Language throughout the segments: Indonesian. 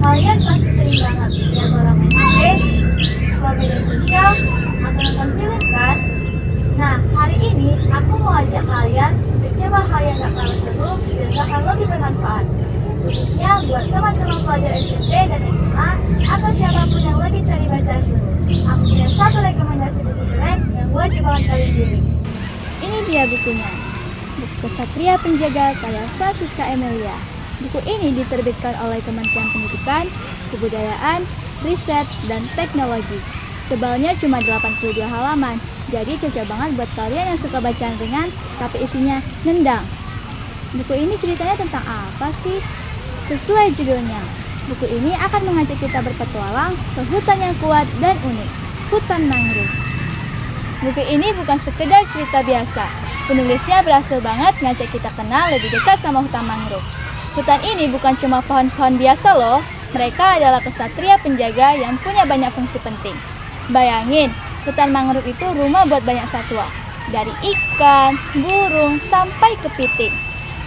Kalian pasti sering banget lihat orang main HP, scroll media sosial, atau nonton film kan? Nah, hari ini aku mau ajak kalian untuk coba hal yang gak kalah seru dan bahkan lebih bermanfaat. Khususnya buat teman-teman pelajar SMP dan SMA atau siapapun yang lagi cari bacaan seru. Aku punya satu rekomendasi buku keren yang wajib banget kalian beli. Ini dia bukunya, Buku Kesatria Penjaga karya Francisca Emilia. Buku ini diterbitkan oleh Kementerian Pendidikan, Kebudayaan, Riset, dan Teknologi. Tebalnya cuma 82 halaman, jadi cocok banget buat kalian yang suka bacaan ringan tapi isinya nendang. Buku ini ceritanya tentang apa sih? Sesuai judulnya, buku ini akan mengajak kita berpetualang ke hutan yang kuat dan unik, hutan mangrove. Buku ini bukan sekedar cerita biasa. Penulisnya berhasil banget ngajak kita kenal lebih dekat sama hutan mangrove. Hutan ini bukan cuma pohon-pohon biasa loh. Mereka adalah kesatria penjaga yang punya banyak fungsi penting. Bayangin, hutan mangrove itu rumah buat banyak satwa. Dari ikan, burung, sampai kepiting.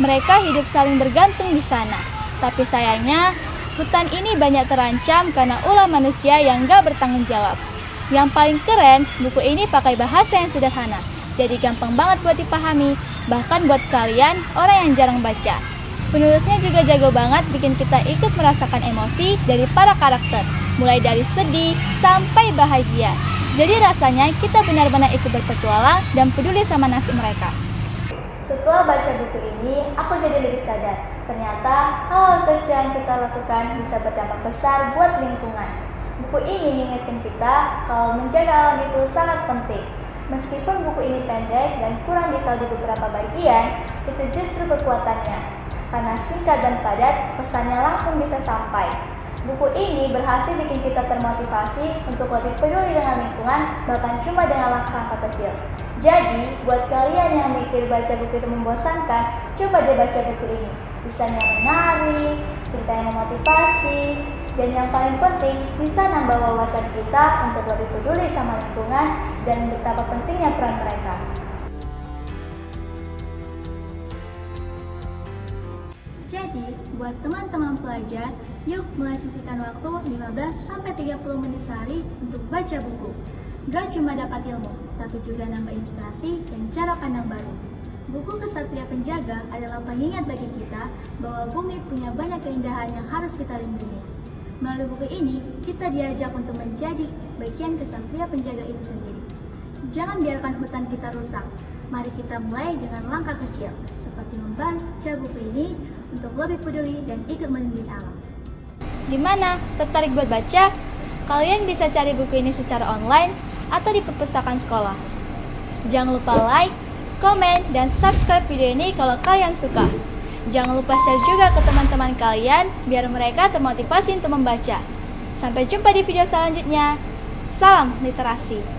Mereka hidup saling bergantung di sana. Tapi sayangnya, hutan ini banyak terancam karena ulah manusia yang gak bertanggung jawab. Yang paling keren, buku ini pakai bahasa yang sederhana. Jadi gampang banget buat dipahami, bahkan buat kalian orang yang jarang baca. Penulisnya juga jago banget bikin kita ikut merasakan emosi dari para karakter, mulai dari sedih sampai bahagia. Jadi rasanya kita benar-benar ikut berpetualang dan peduli sama nasib mereka. Setelah baca buku ini, aku jadi lebih sadar. Ternyata hal-hal kecil yang kita lakukan bisa berdampak besar buat lingkungan. Buku ini ngingetin kita kalau menjaga alam itu sangat penting. Meskipun buku ini pendek dan kurang detail di beberapa bagian, itu justru kekuatannya. Karena singkat dan padat, pesannya langsung bisa sampai. Buku ini berhasil bikin kita termotivasi untuk lebih peduli dengan lingkungan, bahkan cuma dengan langkah-langkah kecil. Jadi, buat kalian yang mikir baca buku itu membosankan, coba deh baca buku ini. Bisanya menarik, cerita yang memotivasi, dan yang paling penting, bisa nambah wawasan kita untuk lebih peduli sama lingkungan dan betapa pentingnya peran mereka. Jadi, buat teman-teman pelajar, yuk mulai sisihkan waktu 15-30 menit sehari untuk baca buku. Gak cuma dapat ilmu, tapi juga nambah inspirasi dan cara pandang baru. Buku Kesatria Penjaga adalah pengingat bagi kita bahwa bumi punya banyak keindahan yang harus kita lindungi. Melalui buku ini, kita diajak untuk menjadi bagian kesatria penjaga itu sendiri. Jangan biarkan hutan kita rusak. Mari kita mulai dengan langkah kecil, seperti membaca buku ini untuk lebih peduli dan ikut melindungi alam. Gimana? Tertarik buat baca? Kalian bisa cari buku ini secara online atau di perpustakaan sekolah. Jangan lupa like, komen, dan subscribe video ini kalau kalian suka. Jangan lupa share juga ke teman-teman kalian biar mereka termotivasi untuk membaca. Sampai jumpa di video selanjutnya. Salam literasi.